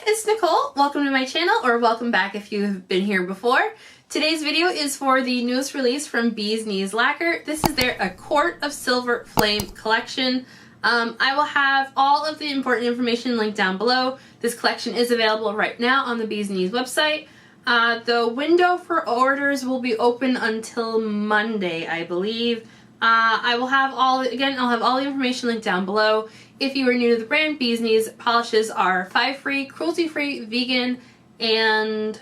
it's Nicole. Welcome to my channel, or welcome back if you've been here before. Today's video is for the newest release from Bee's Knees Lacquer. This is their A Court of Silver Flame collection. I will have all of the important information linked down below. This collection is available right now on the Bee's Knees website. The window for orders will be open until Monday, I believe. I'll have all the information linked down below. If you are new to the brand, Bee's Knees polishes are 5-free, cruelty-free, vegan, and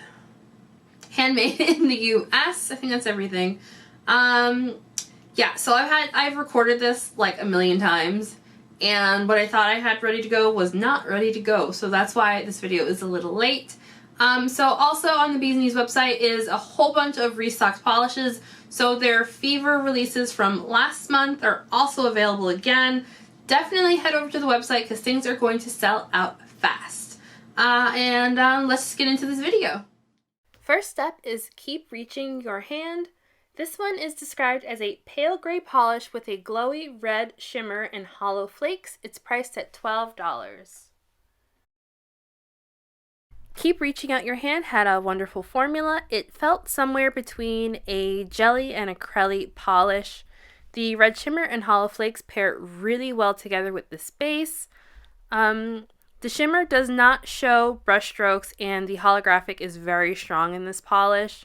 handmade in the US. I think that's everything. Yeah, so I've recorded this like a million times, and what I thought I had ready to go was not ready to go, so that's why this video is a little late. So also on the Bee's Knees website is a whole bunch of restocked polishes. So their Fever releases from last month are also available again. Definitely head over to the website because things are going to sell out fast. Let's just get into this video. First step is keep reaching your hand. This one is described as a pale gray polish with a glowy red shimmer and hollow flakes. It's priced at $12. Keep Reaching Out Your Hand had a wonderful formula. It felt somewhere between a jelly and a crelly polish. The red shimmer and hollow flakes pair really well together with this base. The shimmer does not show brush strokes, and the holographic is very strong in this polish.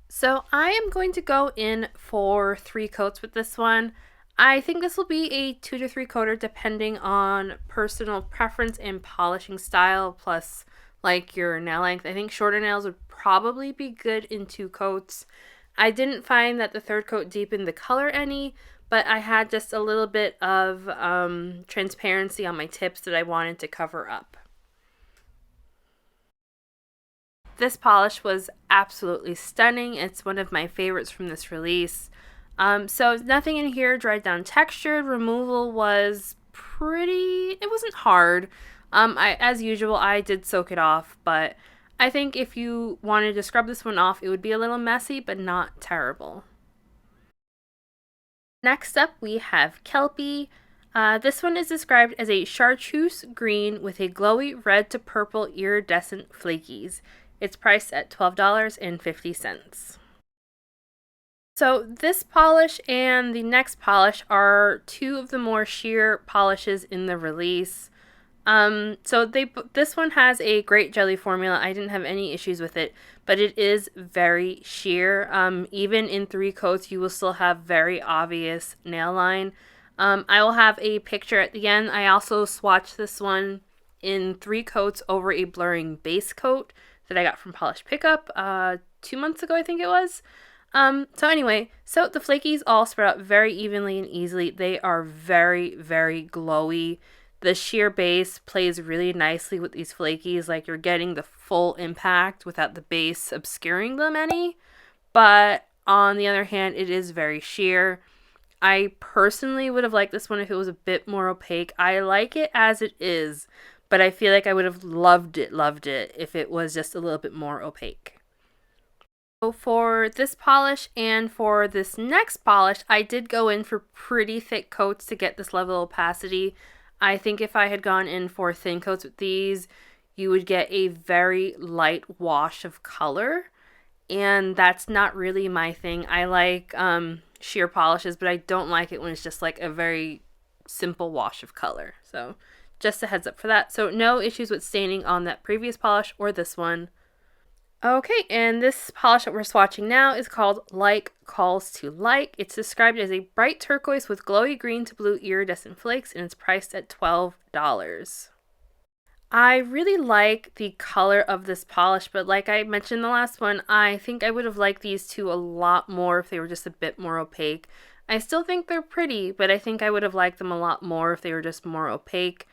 So I am going to go in for 3 coats with this one. I think this will be a 2 to 3 coater depending on personal preference and polishing style, plus like your nail length. I think shorter nails would probably be good in 2 coats. I didn't find that the 3rd coat deepened the color any, but I had just a little bit of transparency on my tips that I wanted to cover up. This polish was absolutely stunning. It's one of my favorites from this release. So nothing in here dried down textured. Removal was it wasn't hard. As usual, I did soak it off, but I think if you wanted to scrub this one off, it would be a little messy, but not terrible. Next up, we have Kelpie. This one is described as a chartreuse green with a glowy red to purple iridescent flakies. It's priced at $12.50. So this polish and the next polish are 2 of the more sheer polishes in the release. This one has a great jelly formula. I didn't have any issues with it, but it is very sheer. Even in 3 coats, you will still have very obvious nail line. I will have a picture at the end. I also swatched this one in 3 coats over a blurring base coat that I got from Polish Pickup 2 months ago, I think it was. So anyway, so the flakies all spread out very evenly and easily. They are very, very glowy. The sheer base plays really nicely with these flakies, like you're getting the full impact without the base obscuring them any. But on the other hand, it is very sheer. I personally would have liked this one if it was a bit more opaque. I like it as it is, but I feel like I would have loved it if it was just a little bit more opaque. So for this polish and for this next polish, I did go in for pretty thick coats to get this level of opacity. I think if I had gone in for thin coats with these, you would get a very light wash of color, and that's not really my thing. I like sheer polishes, but I don't like it when it's just like a very simple wash of color. So just a heads up for that. So no issues with staining on that previous polish or this one. Okay, and this polish that we're swatching now is called Like Calls to Like. It's described as a bright turquoise with glowy green to blue iridescent flakes, and it's priced at $12. I really like the color of this polish, but like I mentioned in the last one, I think I would have liked these 2 a lot more if they were just a bit more opaque. I still think they're pretty, but I think I would have liked them a lot more if they were just more opaque.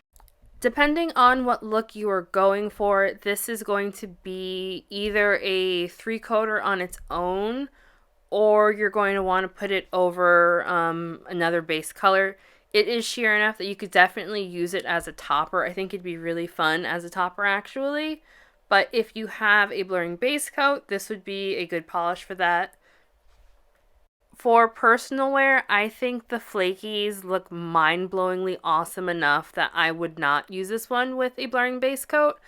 Depending on what look you are going for, this is going to be either a 3-coater on its own, or you're going to want to put it over another base color. It is sheer enough that you could definitely use it as a topper. I think it'd be really fun as a topper actually. But if you have a blurring base coat, this would be a good polish for that. For personal wear, I think the flakies look mind-blowingly awesome enough that I would not use this one with a blurring base coat.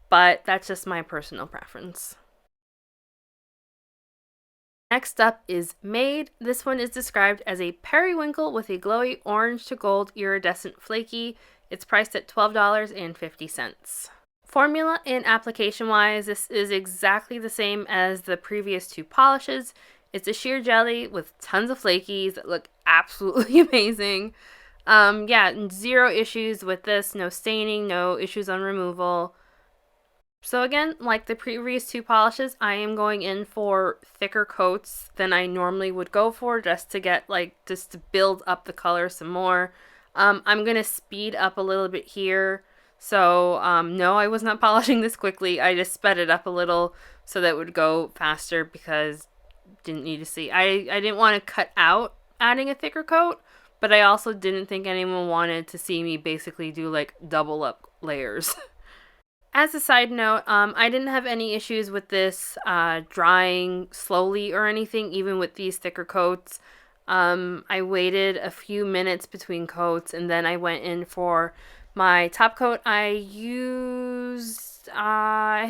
but that's just my personal preference. Next up is Made. This one is described as a periwinkle with a glowy orange to gold iridescent flaky. It's priced at $12.50. Formula and application wise, this is exactly the same as the previous two polishes. It's a sheer jelly with tons of flakies that look absolutely amazing. Yeah, zero issues with this, no staining, no issues on removal. So again, like the previous two polishes, I am going in for thicker coats than I normally would go for, just to get just to build up the color some more. I'm going to speed up a little bit here. So no, I was not polishing this quickly. I just sped it up a little so that it would go faster because didn't need to see. I didn't want to cut out adding a thicker coat, but I also didn't think anyone wanted to see me basically do like double up layers. As a side note, I didn't have any issues with this drying slowly or anything, even with these thicker coats. I waited a few minutes between coats and then I went in for my top coat. I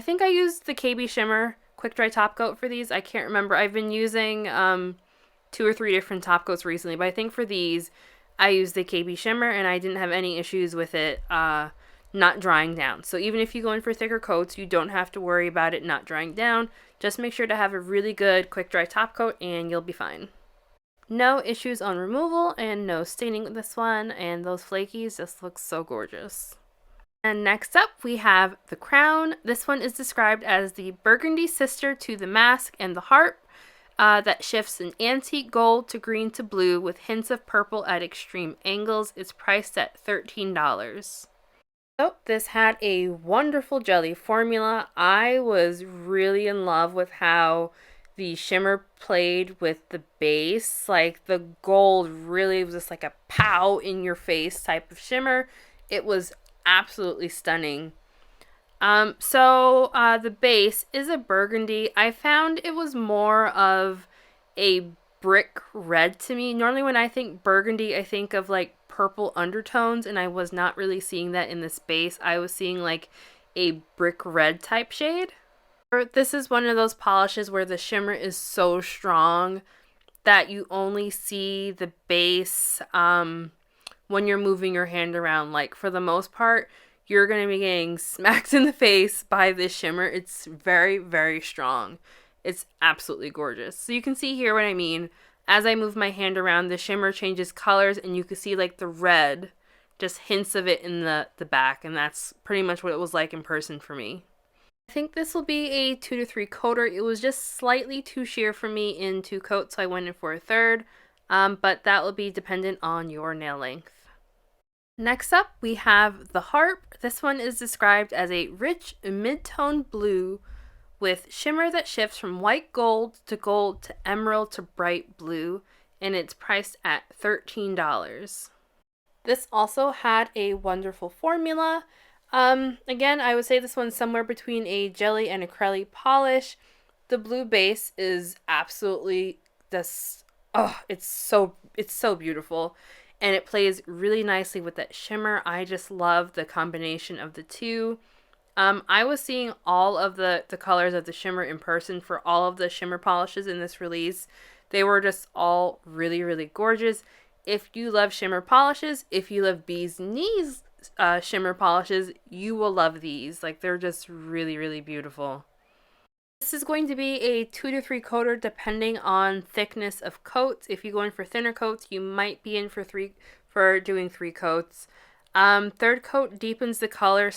think I used the KB Shimmer Quick Dry Top Coat for these. I can't remember. I've been using 2 or 3 different top coats recently, but I think for these, I used the KB Shimmer and I didn't have any issues with it not drying down. So even if you go in for thicker coats, you don't have to worry about it not drying down. Just make sure to have a really good quick dry top coat and you'll be fine. No issues on removal and no staining with this one, and those flakies just look so gorgeous. And next up we have the Crown. This one is described as the burgundy sister to the Mask and the Harp that shifts in antique gold to green to blue with hints of purple at extreme angles. It's priced at $13. So this had a wonderful jelly formula. I was really in love with how the shimmer played with the base. Like the gold really was just like a pow in your face type of shimmer. It was absolutely stunning. The base is a burgundy. I found it was more of a brick red to me. Normally when I think burgundy, I think of like purple undertones, and I was not really seeing that in this base. I was seeing like a brick red type shade. This is one of those polishes where the shimmer is so strong that you only see the base when you're moving your hand around. Like for the most part, you're going to be getting smacked in the face by this shimmer. It's very, very strong. It's absolutely gorgeous. So you can see here what I mean. As I move my hand around, the shimmer changes colors and you can see like the red, just hints of it in the back. And that's pretty much what it was like in person for me. I think this will be a 2 to 3 coater. It was just slightly too sheer for me in 2 coats, so I went in for a third. But that will be dependent on your nail length. Next up, we have the Harp. This one is described as a rich mid-tone blue with shimmer that shifts from white gold to emerald to bright blue, and it's priced at $13. This also had a wonderful formula. Again, I would say this one's somewhere between a jelly and a crelly polish. The blue base is absolutely this. Oh, it's so beautiful, and it plays really nicely with that shimmer. I just love the combination of the two. I was seeing all of the colors of the shimmer in person for all of the shimmer polishes in this release. They were just all really, really gorgeous. If you love shimmer polishes, if you love Bee's Knees shimmer polishes, you will love these. Like they're just really, really beautiful. This is going to be a 2 to 3 coater depending on thickness of coats. If you go in for thinner coats, you might be in for doing 3 coats. Third coat deepens the color.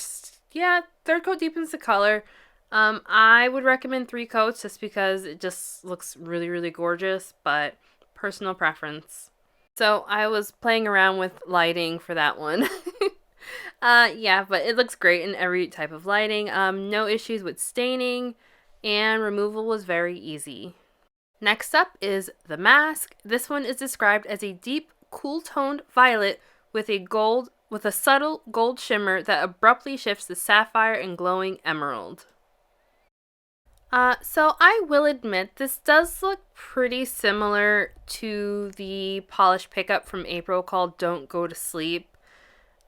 Third coat deepens the color. I would recommend 3 coats just because it just looks really, really gorgeous, but personal preference. So I was playing around with lighting for that one. But it looks great in every type of lighting. No issues with staining, and removal was very easy. Next up is the Mask. This one is described as a deep, cool-toned violet with a subtle gold shimmer that abruptly shifts to sapphire and glowing emerald. So I will admit this does look pretty similar to the polish pickup from April called Don't Go to Sleep.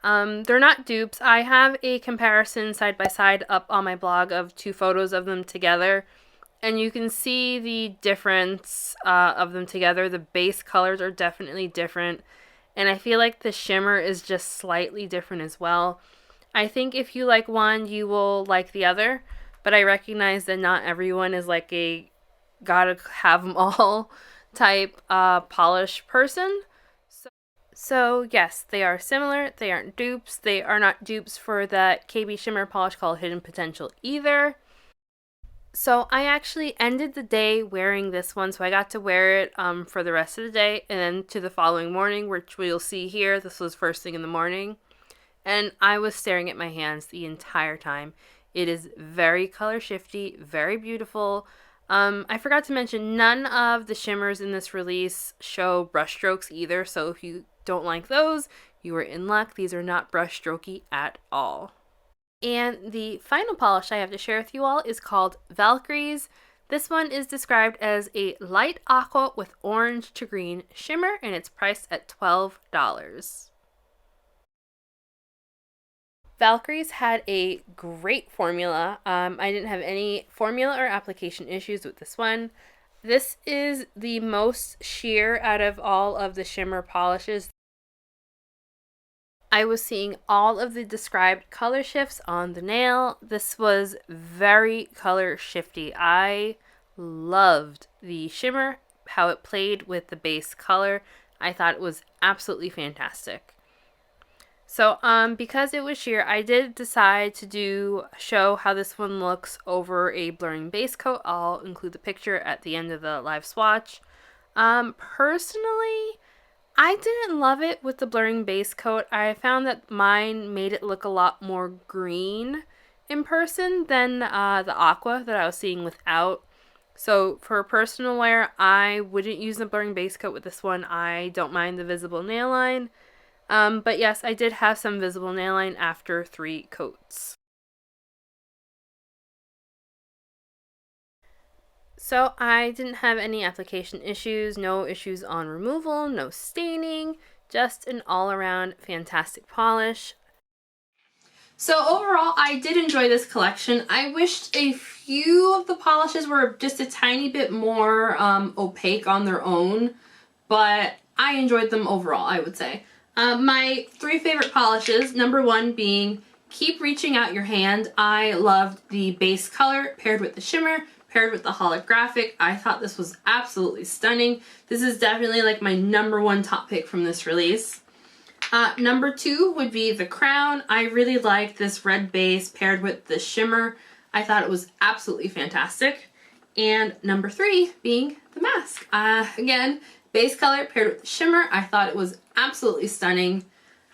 They're not dupes. I have a comparison side by side up on my blog of 2 photos of them together, and you can see the difference of them together. The base colors are definitely different, and I feel like the shimmer is just slightly different as well. I think if you like one, you will like the other, but I recognize that not everyone is like a gotta have them all type polish person. So yes, they are similar. They aren't dupes. They are not dupes for that KB shimmer polish called Hidden Potential either. So I actually ended the day wearing this one, so I got to wear it for the rest of the day, and then to the following morning, which we'll see here. This was first thing in the morning, and I was staring at my hands the entire time. It is very color shifty, very beautiful. I forgot to mention, none of the shimmers in this release show brush strokes either, so if you don't like those, you are in luck. These are not brush strokey at all. And the final polish I have to share with you all is called Valkyries. This one is described as a light aqua with orange to green shimmer, and it's priced at $12. Valkyries had a great formula. I didn't have any formula or application issues with this one. This is the most sheer out of all of the shimmer polishes. I was seeing all of the described color shifts on the nail. This was very color shifty. I loved the shimmer, how it played with the base color. I thought it was absolutely fantastic. So because it was sheer, I did decide to show how this one looks over a blurring base coat. I'll include the picture at the end of the live swatch. Personally, I didn't love it with the blurring base coat. I found that mine made it look a lot more green in person than the aqua that I was seeing without. So for personal wear, I wouldn't use the blurring base coat with this one. I don't mind the visible nail line. But yes, I did have some visible nail line after 3 coats. So I didn't have any application issues, no issues on removal, no staining, just an all-around fantastic polish. So overall, I did enjoy this collection. I wished a few of the polishes were just a tiny bit more opaque on their own, but I enjoyed them overall, I would say. My 3 favorite polishes, number 1 being Keep Reaching Out Your Hand. I loved the base color paired with the shimmer, paired with the holographic. I thought this was absolutely stunning. This is definitely like my number 1 top pick from this release. Number 2 would be the crown. I really liked this red base paired with the shimmer. I thought it was absolutely fantastic. And number 3 being the mask. Again, base color paired with the shimmer. I thought it was absolutely stunning.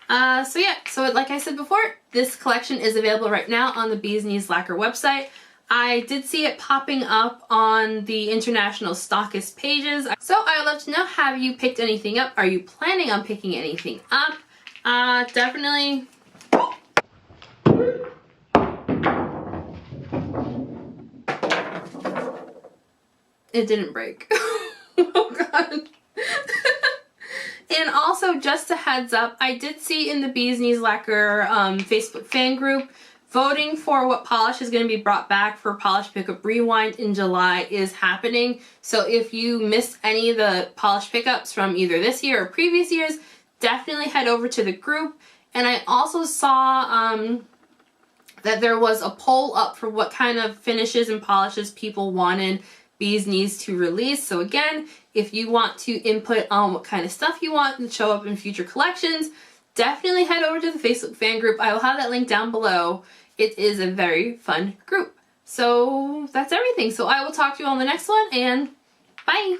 So yeah, so like I said before, this collection is available right now on the Bee's Knees Lacquer website. I did see it popping up on the international stockist pages. So I would love to know, have you picked anything up? Are you planning on picking anything up? Definitely. It didn't break. Oh god. And also, just a heads up, I did see in the Bee's Knees Lacquer Facebook fan group, voting for what polish is going to be brought back for Polish Pickup Rewind in July is happening. So if you missed any of the polish pickups from either this year or previous years, definitely head over to the group. And I also saw that there was a poll up for what kind of finishes and polishes people wanted Bee's Knees to release. So again, if you want to input on what kind of stuff you want to show up in future collections, definitely head over to the Facebook fan group. I will have that link down below. It is a very fun group. So that's everything. So I will talk to you on the next one, and bye!